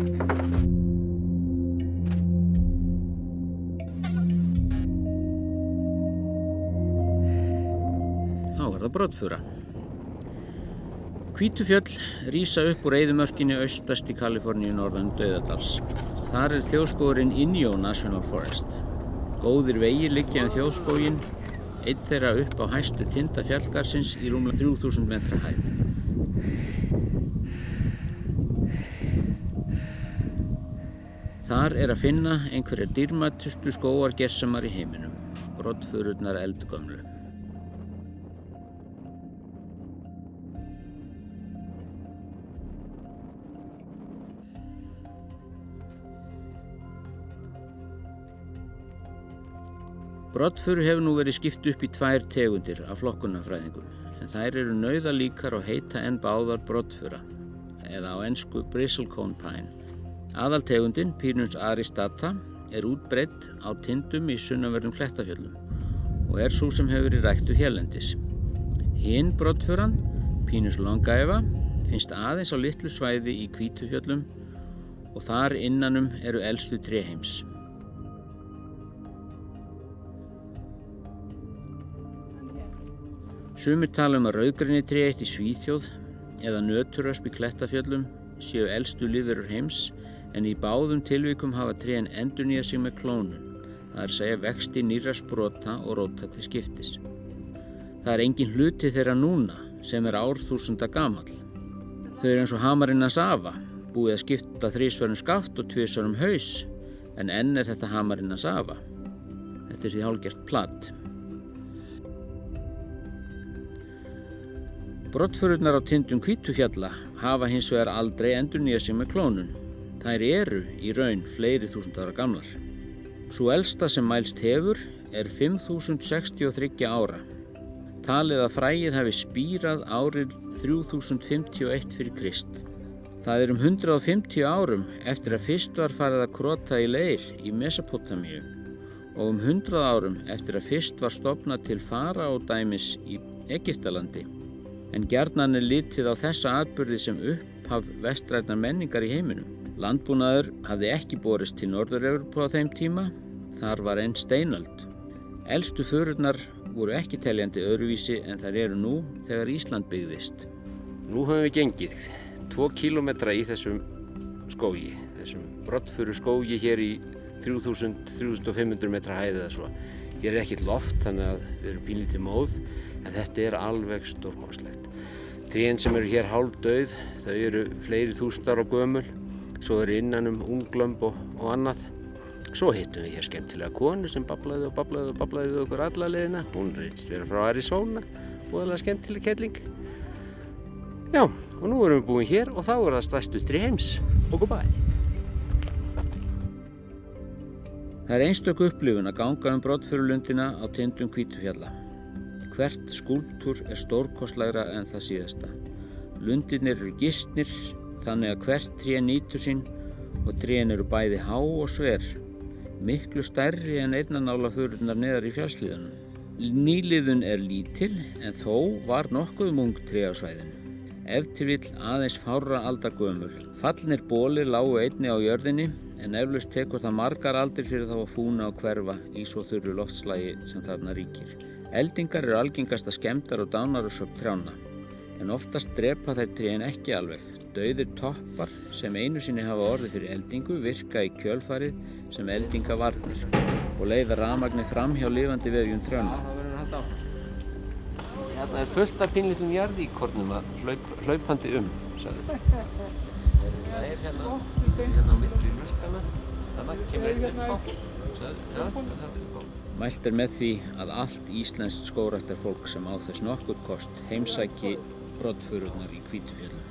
Þá er það broddfura. Hvítufjöll rísa upp úr eyðimörkinni austast í Kaliforníu norðan Dauðadals. Þar er þjóðskógurinn Inyo National Forest. Góðir vegir liggja þjóðskóginn, einn þeirra upp á hæstu tinda fjallgarðsins í rúmlega 3000 metra hæð. Þar er að finna einhverjar dýrmætustu skógargersemar í heiminum, broddfururnar eldgömlu. Broddfuru hefur nú verið skipt upp í 2 tegundir af flokkunarfræðingum, en þær eru nauðalíkar og heita enn báðar broddfura, eða á ensku bristlecone pine. Aðaltegundin, Pinus aristata, er útbreidd á tindum í sunnanverðum Klettafjöllum og er sú sem hefur verið ræktuð hérlendis. Hin broddfuran, Pinus longæva, finnst aðeins á litlu svæði í Hvítufjöllum og þar innanum eru elstu tré heims. Sumir tala að rauðgrenitré eitt í Svíþjóð eða nöturösp í Klettafjöllum séu elstu lífverur heims, en í báðum tilvikum hafa trén endurnýjað sig með klónun, það er að segja vexti nýrra sprota og róta til skiptis. Það er engin hluti þeirra núna sem er árþúsunda gamall. Þau eru eins og hamarinn hans afa, búið að skipta 3 skaft og 2 haus, en enn er þetta hamarinn hans afa. Þetta er því hálfgert platt. Broddfururnar á tindum Hvítufjalla hafa hins vegar aldrei endurnýjað sig með klónun. Þær eru í raun fleiri þúsund ára gamlar. Sú elsta sem mælst hefur er 5063 ára. Talið að fræið hafi spírað árið 3051 fyrir Krist. Það er 150 árum eftir að fyrst var farið að krota í leir í Mesopotamíu og 100 árum eftir að fyrst var stofnað til faraódæmis í Egyptalandi. En gjarnan er litið á þessa atburði sem upphaf vestrænnar menningar í heiminum. Landbúnaður hafði ekki borist til Norður-Evrópu á þeim tíma, þar var enn steinöld. Elstu fururnar voru ekki teljandi öðruvísi en þær eru nú þegar Ísland byggðist. Nú höfum við gengið 2 kílómetra í þessum skógi, þessum broddfuru skógi hér í 3500 metra hæð eða svo. Hér er ekkert loft þannig að við erum pínlítið móð, en þetta er alveg stórkostlegt. Trén sem eru hér hálfdauð, þau eru fleiri þúsund ára gömul, svo eru innan unglömb og annað. Svo hittum við hér skemmtilega konu sem bablaði við okkur alla leiðina. Hún reyndist vera frá Arizona, voðalega skemmtileg kelling. Já, og nú erum við búin hér og þá er það stærstu tré heims, Goodbye. Það er einstök upplifun að ganga broddfurulundina á tindum Hvítufjalla. Hvert skúlptúr er stórkostlegra en það síðasta. Lundirnir eru gisnir, þannig að hvert tré nýtur sín og trén eru bæði há og sver, miklu stærri en einnanálafururnar neðar í fjallshlíðunum. Nýliðun er lítil en þó var nokkuð ung tré á svæðinu. Ef til vill aðeins fárra alda gömul. Fallnir bolir lágu einni á jörðinni en eflaust tekur það margar aldir fyrir þá að fúna og hverfa í svo þurru loftslagi sem þarna ríkir. Eldingar eru algengasta skemmdar og dánarorsök trjánna, en oftast drepa þær trén ekki alveg. Dauðir toppar sem einu sinni hafa orðið fyrir eldingu virka í kjölfarið sem eldingavarnir og leiða rafmagnið fram hjá lifandi vefjum trjánna. Hérna er fullt af pínlitlum jarðíkornum að hlaupandi sagði. Það er hérna á milli ruskana, þannig kemur einn upp á. Mælt er með því að allt íslenskt skógræktarfólk sem á þess nokkurn kost heimsæki broddfururnar í Hvítufjöllum.